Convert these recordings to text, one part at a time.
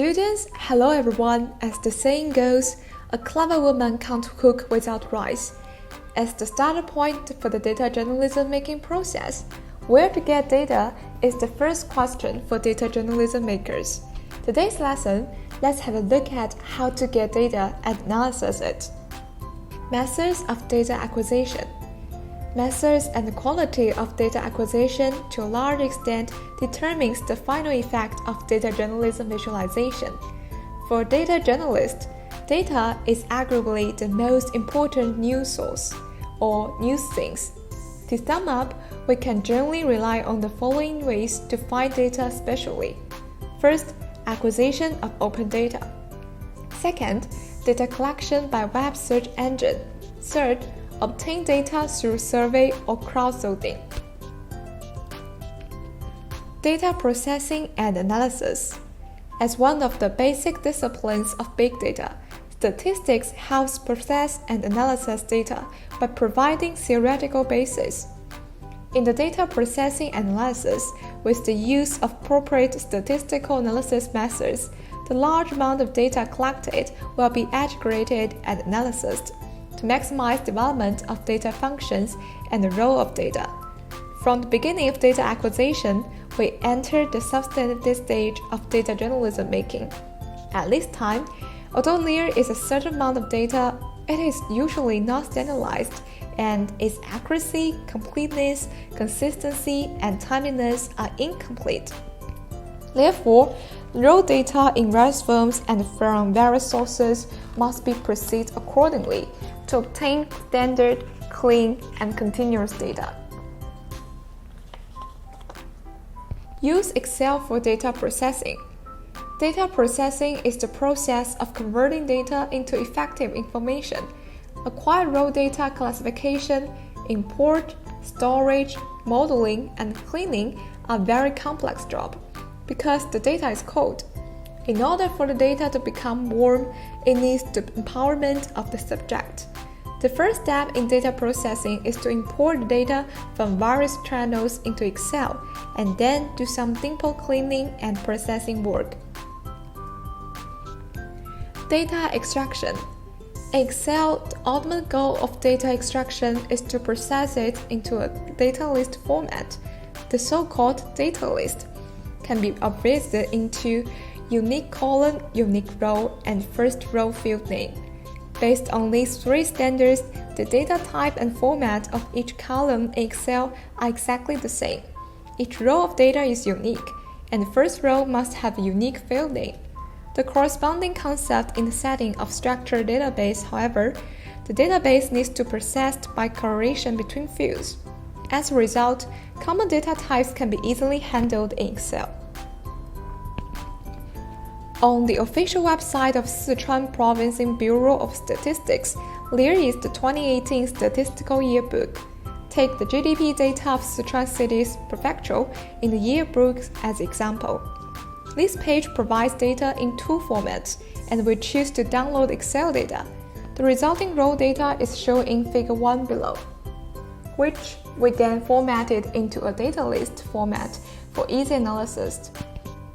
Students, hello everyone. As the saying goes, a clever woman can't cook without rice. As the starter point for the data journalism making process, where to get data is the first question for data journalism makers. Today's lesson, let's have a look at how to get data and analyze it. Methods of data acquisition. Methods and the quality of data acquisition to a large extent determines the final effect of data journalism visualization. For a data journalist, data is arguably the most important news source, or news things. To sum up, we can generally rely on the following ways to find data especially. First, acquisition of open data. Second, data collection by web search engine. Third, obtain data through survey or crowdsourcing. Data processing and analysis. As one of the basic disciplines of big data, statistics helps process and analyze data by providing theoretical basis. In the data processing analysis, with the use of appropriate statistical analysis methods, the large amount of data collected will be aggregated and analyzed to maximize development of data functions and the role of data. From the beginning of data acquisition, we enter the substantive stage of data journalism making. At this time, although there is a certain amount of data, it is usually not standardized, and its accuracy, completeness, consistency, and timeliness are incomplete. Therefore, raw data in various forms and from various sources must be processed accordingly to obtain standard, clean, and continuous data. Use Excel for data processing. Data processing is the process of converting data into effective information. Acquire raw data classification, import, storage, modeling, and cleaning are very complex jobs because the data is cold. In order for the data to become warm, it needs the empowerment of the subject. The first step in data processing is to import the data from various channels into Excel and then do some simple cleaning and processing work. Data extraction. In Excel, the ultimate goal of data extraction is to process it into a data list format. The so-called data list can be abbreviated into unique column, unique row, and first row field name. Based on these three standards, the data type and format of each column in Excel are exactly the same. Each row of data is unique, and the first row must have a unique field name. The corresponding concept in the setting of structured database, however, the database needs to be processed by correlation between fields. As a result, common data types can be easily handled in Excel. On the official website of Sichuan Province Bureau of Statistics, there is the 2018 Statistical Yearbook. Take the GDP data of Sichuan City's prefecture in the yearbook as example. This page provides data in two formats, and we choose to download Excel data. The resulting raw data is shown in Figure 1 below, which we then formatted into a data list format for easy analysis.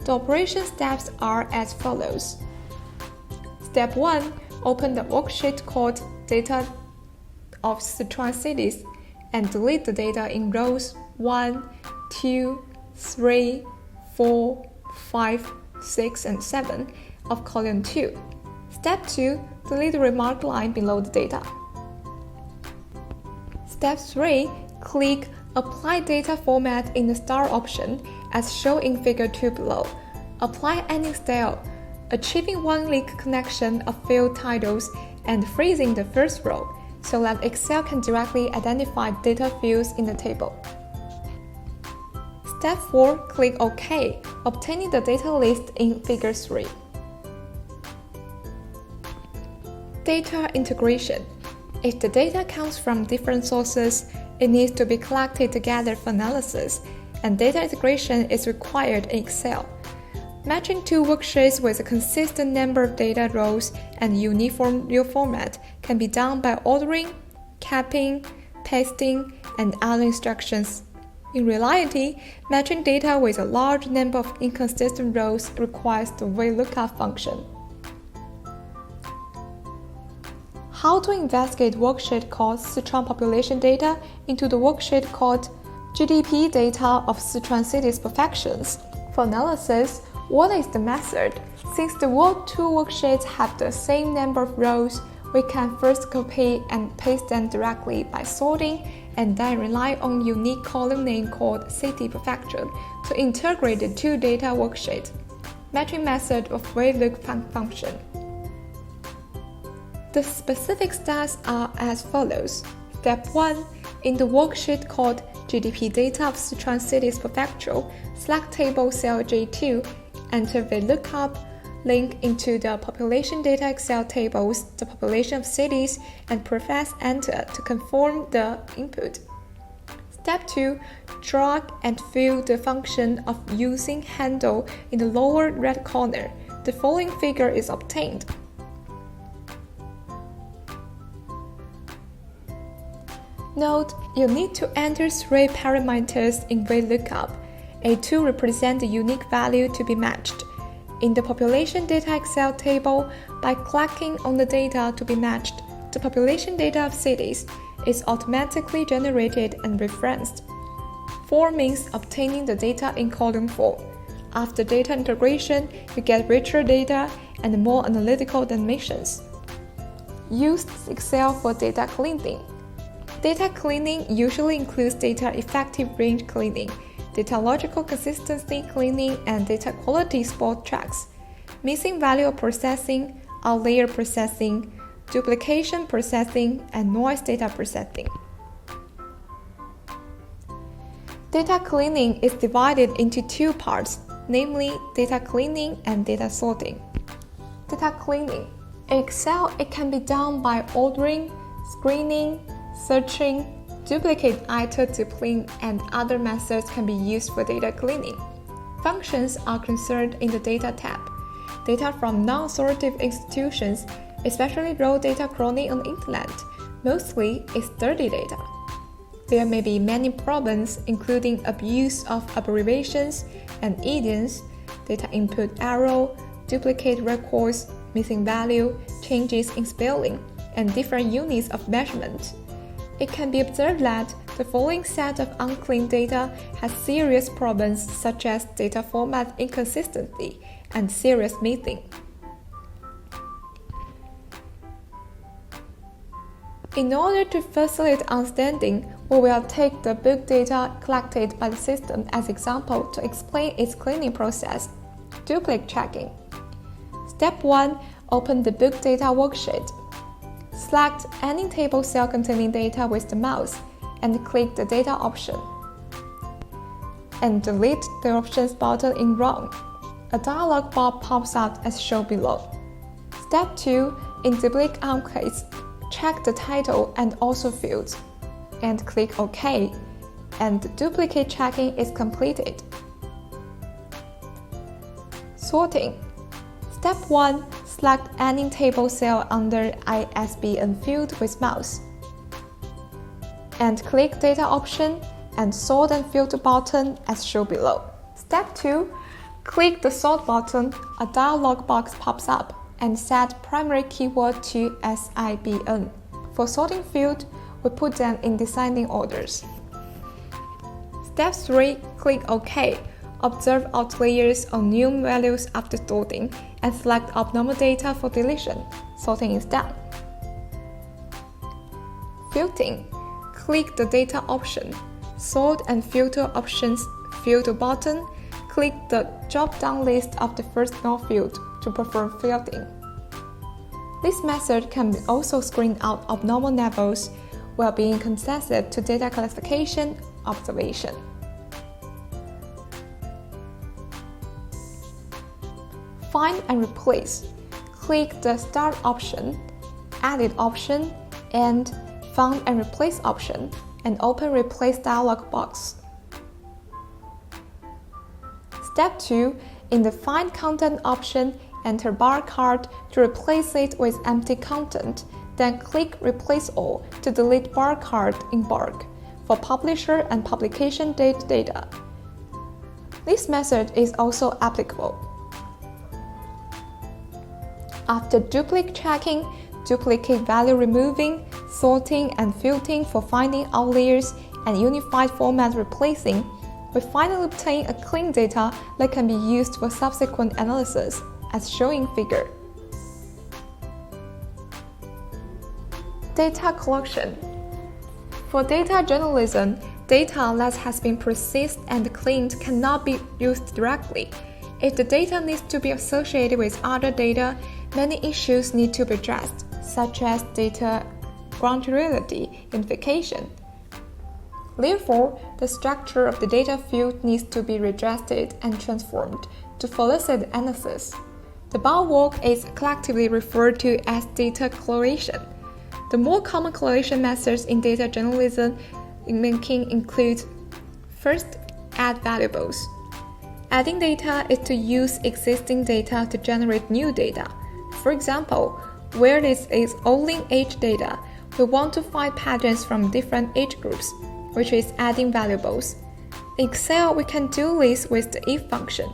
The operation steps are as follows. Step 1. Open the worksheet called Data of Sichuan Cities and delete the data in rows 1, 2, 3, 4, 5, 6, and 7 of column 2. Step 2. Delete the remark line below the data. Step 3. Click Apply Data Format in the Star option as shown in Figure 2 below. Apply ending style, achieving one-click connection of field titles and freezing the first row so that Excel can directly identify data fields in the table. Step 4. Click OK, obtaining the data list in Figure 3. Data integration. If the data comes from different sources, it needs to be collected together for analysis, and data integration is required in Excel. Matching two worksheets with a consistent number of data rows and uniform view format can be done by ordering, capping, pasting, and other instructions. In reality, matching data with a large number of inconsistent rows requires the VLOOKUP function. How to investigate worksheet called Sichuan population data into the worksheet called GDP data of Sichuan cities perfections. For analysis, what is the method? Since the two worksheets have the same number of rows, we can first copy and paste them directly by sorting and then rely on unique column name called city perfection to integrate the two data worksheets. Matching method of VLOOKUP function. The specific steps are as follows. Step 1. In the worksheet called GDP data of Sichuan cities prefectural, select table cell J2, enter VLOOKUP, link into the population data Excel tables the population of cities, and press enter to confirm the input. Step 2. Drag and fill the function of using handle in the lower right corner. The following figure is obtained. Note, you need to enter 3 parameters in VLOOKUP. A2 represents the unique value to be matched. In the population data Excel table, by clicking on the data to be matched, the population data of cities is automatically generated and referenced. 4 means obtaining the data in column 4. After data integration, you get richer data and more analytical dimensions. Use Excel for data cleaning. Data cleaning usually includes data effective range cleaning, data logical consistency cleaning, and data quality spot checks. Missing value processing, outlier processing, duplication processing, and noise data processing. Data cleaning is divided into 2 parts, namely data cleaning and data sorting. Data cleaning. In Excel, it can be done by ordering, screening, searching, duplicate item duplicate, and other methods can be used for data cleaning. Functions are concerned in the Data tab. Data from non-authoritative institutions, especially raw data cloning on the internet, mostly is dirty data. There may be many problems, including abuse of abbreviations and idioms, data input error, duplicate records, missing value, changes in spelling, and different units of measurement. It can be observed that the following set of unclean data has serious problems such as data format inconsistency and serious missing. In order to facilitate understanding, we will take the book data collected by the system as example to explain its cleaning process. Duplicate checking. Step 1. Open the book data worksheet. Select any table cell containing data with the mouse and click the data option. And delete the options button in wrong. A dialog box pops out as shown below. Step 2. In duplicate case, check the title and author fields, and click OK, and the duplicate checking is completed. Sorting. Step 1. Select any table cell under ISBN field with mouse, and click Data option and Sort and Filter button as shown below. Step 2. Click the Sort button, a dialog box pops up, and set primary keyword to SIBN. For sorting field, we put them in descending orders. Step 3. Click OK. Observe outliers or new values after sorting, and select abnormal data for deletion. Sorting is done. Filtering. Click the Data option, Sort and Filter options, Filter button, click the drop-down list of the first node field to perform filtering. This method can also screen out abnormal levels while being consistent to data classification observation. Find and replace. Click the Start option, Edit option, and Find and Replace option, and open Replace dialog box. Step 2. In the Find Content option, enter bar card to replace it with empty content, then click Replace All to delete bar card in bulk. for publisher and publication date data. This method is also applicable. After duplicate checking, duplicate value removing, sorting and filtering for finding outliers, and unified format replacing, we finally obtain a clean data that can be used for subsequent analysis, as shown in figure. Data collection. For data journalism, data that has been processed and cleaned cannot be used directly. If the data needs to be associated with other data, many issues need to be addressed, such as data granularity unification. Therefore, the structure of the data field needs to be readjusted and transformed to facilitate analysis. The above work is collectively referred to as data correlation. The more common correlation methods in data journalism include: first, add variables. Adding data is to use existing data to generate new data. For example, where this is only age data, we want to find patterns from different age groups, which is adding variables. In Excel, we can do this with the if function.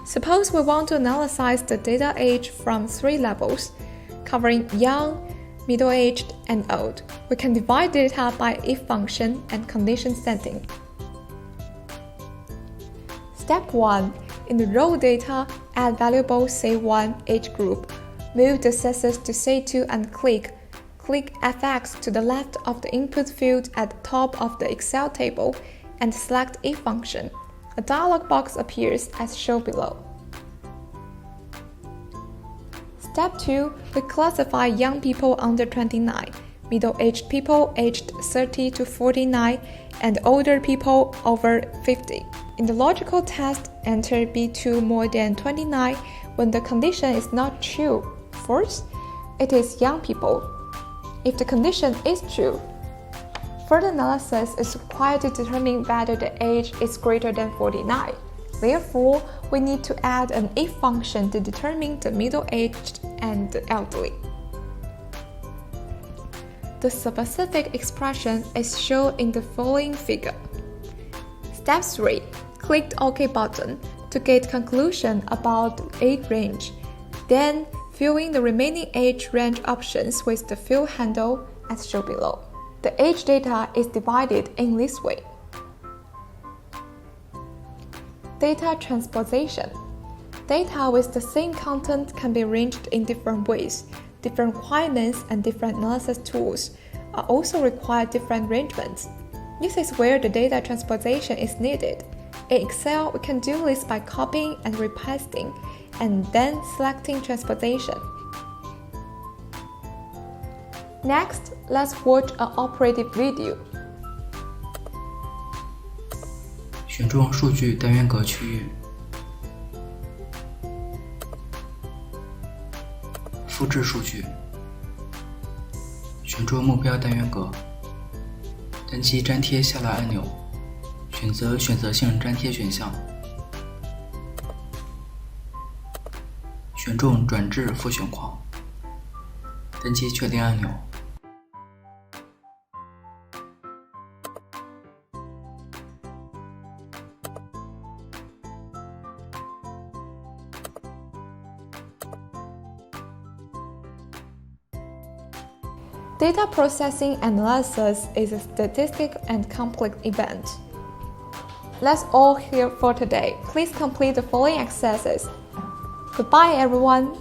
Suppose we want to analyze the data age from 3 levels, covering young, middle-aged, and old. We can divide data by if function and condition setting. Step 1. In the raw data, add variable C1 age group. Move the accesses to C2 and click FX to the left of the input field at the top of the Excel table and select if function. A dialog box appears as shown below. Step 2. We classify young people under 29, middle-aged people aged 30 to 49, and older people over 50. In the logical test, enter B2 more than 29 when the condition is not true. First, it is young people. If the condition is true, further analysis is required to determine whether the age is greater than 49. Therefore, we need to add an if function to determine the middle-aged and the elderly. The specific expression is shown in the following figure. Step 3. Click the OK button to get conclusion about the age range. Then, fill in the remaining age range options with the fill handle as shown below. The age data is divided in this way. Data transposition. Data with the same content can be arranged in different ways. Different requirements and different analysis tools are also require different arrangements. This is where the data transposition is needed. In Excel, we can do this by copying and repasting, and then selecting transposition. Next, let's watch an operative video. 选中数据单元格区域，复制数据，选中目标单元格，点击粘贴下拉按钮，选择选择性粘贴选项，选中转至复选框，点击确定按钮。Data processing analysis is a statistic and complex event. That's all here for today. Please complete the following exercises. Goodbye, everyone.